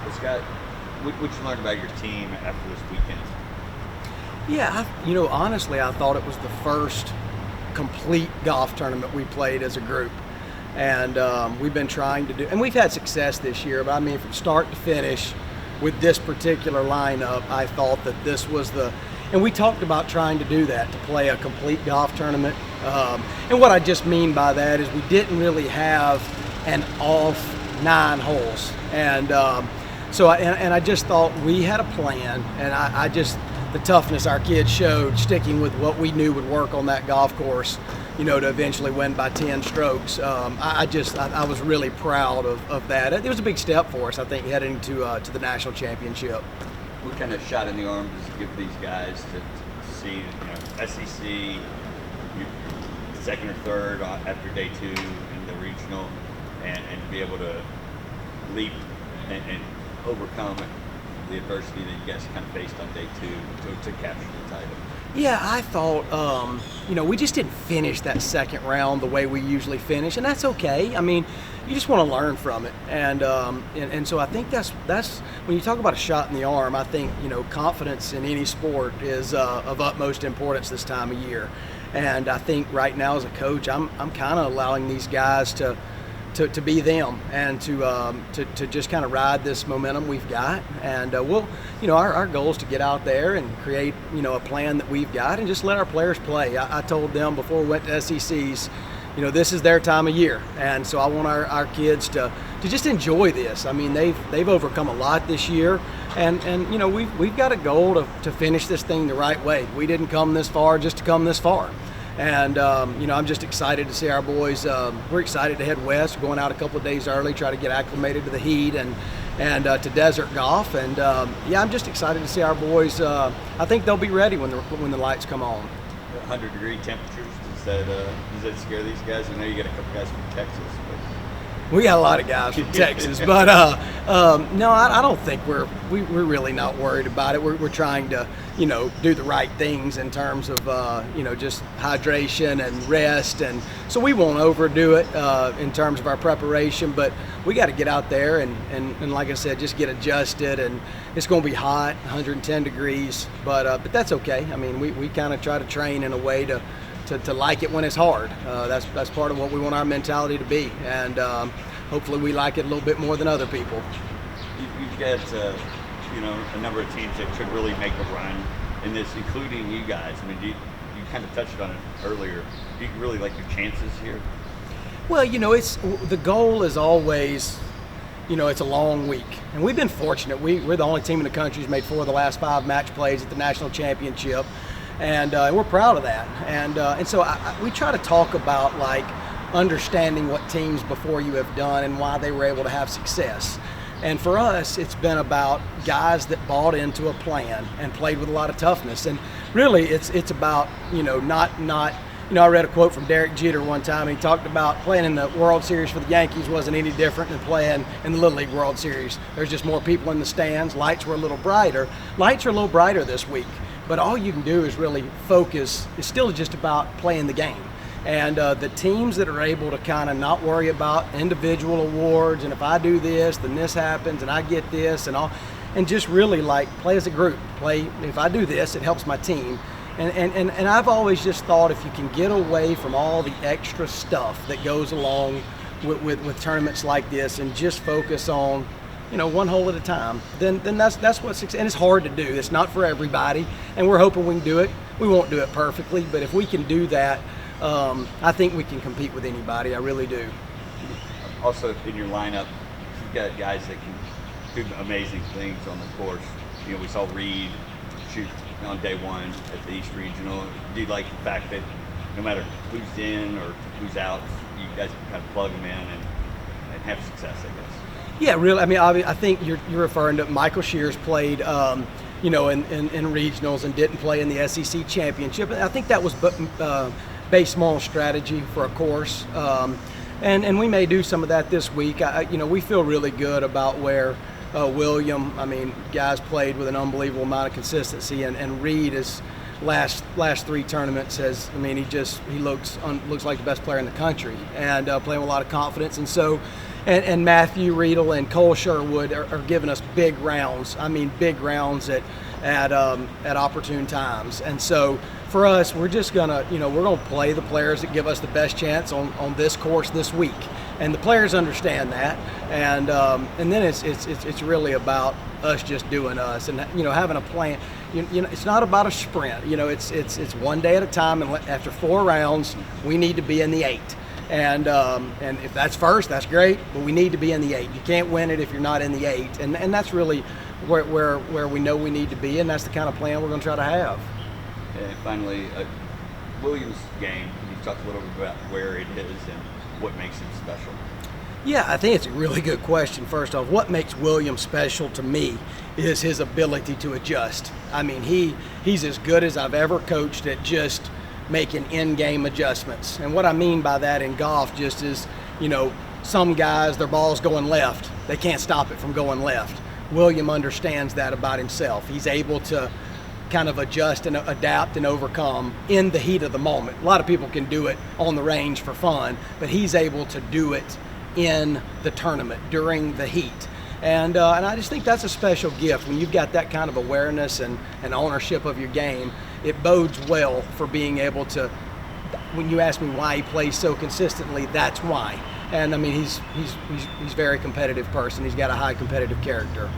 Well, Scott, what you learn about your team after this weekend? Yeah, honestly, I thought it was the first complete golf tournament we played as a group. And we've been trying to do, and we've had success this year, but I mean, from start to finish with this particular lineup, I thought that this was and we talked about trying to do that, to play a complete golf tournament. And what I just mean by that is we didn't really have an off 9 holes. And I just thought we had a plan, and I just, the toughness our kids showed sticking with what we knew would work on that golf course, to eventually win by 10 strokes. I was really proud of that. It was a big step for us, I think, heading to the national championship. What kind of shot in the arm does it give these guys to see, SEC, second or third after day 2 in the regional, and be able to leap and overcome the adversity that you guys kind of faced on day 2 to capture the title? Yeah, I thought, we just didn't finish that second round the way we usually finish, and that's okay. I mean, you just want to learn from it, and so I think that's when you talk about a shot in the arm. I think confidence in any sport is of utmost importance this time of year, and I think right now as a coach, I'm kind of allowing these guys to be them and to just kind of ride this momentum we've got, and our goal is to get out there and create a plan that we've got and just let our players play. I told them before we went to SECs, this is their time of year, and so I want our kids to just enjoy this. I mean, they've overcome a lot this year, and we've got a goal to finish this thing the right way. We didn't come this far just to come this far. And, I'm just excited to see our boys. We're excited to head west, going out a couple of days early, try to get acclimated to the heat and to desert golf. And, I'm just excited to see our boys. I think they'll be ready when the lights come on. 100-degree temperatures, does that scare these guys? I know you got a couple guys from Texas. We got a lot of guys from Texas, but no, I don't think we're really not worried about it. We're trying to, do the right things in terms of, just hydration and rest, and so we won't overdo it in terms of our preparation. But we got to get out there and like I said, just get adjusted. And it's going to be hot, 110 degrees, but that's okay. I mean, we kind of try to train in a way to like it when it's hard. That's part of what we want our mentality to be, and hopefully we like it a little bit more than other people. You've got a number of teams that could really make a run in this, including you guys. I mean, you kind of touched on it earlier. Do you really like your chances here? Well, it's the goal is always, it's a long week, and we've been fortunate. We're the only team in the country who's made 4 of the last 5 match plays at the national championship. And we're proud of that, and so we try to talk about like understanding what teams before you have done and why they were able to have success. And for us, it's been about guys that bought into a plan and played with a lot of toughness. And really, it's about not. I read a quote from Derek Jeter one time, and he talked about playing in the World Series for the Yankees wasn't any different than playing in the Little League World Series. There's just more people in the stands. Lights were a little brighter. Lights are a little brighter this week. But all you can do is really focus. It's still just about playing the game. And the teams that are able to kind of not worry about individual awards, and if I do this, then this happens, and I get this, and all, and just really like play as a group. Play, if I do this, it helps my team. And I've always just thought if you can get away from all the extra stuff that goes along with tournaments like this and just focus on one hole at a time, then that's what success. And it's hard to do. It's not for everybody, and we're hoping we can do it. We won't do it perfectly, but if we can do that, I think we can compete with anybody. I really do. Also, in your lineup, you've got guys that can do amazing things on the course. We saw Reed shoot on day 1 at the East Regional. Do you like the fact that no matter who's in or who's out, you guys can kind of plug them in and have success, I guess? Yeah, really. I mean, I think you're referring to Michael Shears played, in regionals and didn't play in the SEC championship. I think that was based more on strategy for a course, and we may do some of that this week. We feel really good about where William. I mean, guys played with an unbelievable amount of consistency, and Reed is last 3 tournaments has. I mean, he looks like the best player in the country and playing with a lot of confidence, and so. and Matthew Riedel and Cole Sherwood are giving us big rounds. I mean, big rounds at opportune times. And so for us, we're just gonna, we're gonna play the players that give us the best chance on this course this week. And the players understand that, and then it's really about us just doing us, and having a plan. It's not about a sprint. It's one day at a time, and after 4 rounds, we need to be in the 8. And if that's first, that's great, but we need to be in the 8. You can't win it if you're not in the 8, and that's really where we know we need to be, and that's the kind of plan we're going to try to have. And finally, Williams' game. Can you talk a little bit about where it is and what makes it special? Yeah, I think it's a really good question. First off, what makes Williams special to me is his ability to adjust. I mean, he's as good as I've ever coached at just making in-game adjustments. And what I mean by that in golf just is, some guys, their ball's going left. They can't stop it from going left. William understands that about himself. He's able to kind of adjust and adapt and overcome in the heat of the moment. A lot of people can do it on the range for fun, but he's able to do it in the tournament during the heat. And I just think that's a special gift. When you've got that kind of awareness and ownership of your game, it bodes well for being able to, when you ask me why he plays so consistently, that's why. And I mean, he's a very competitive person. He's got a high competitive character.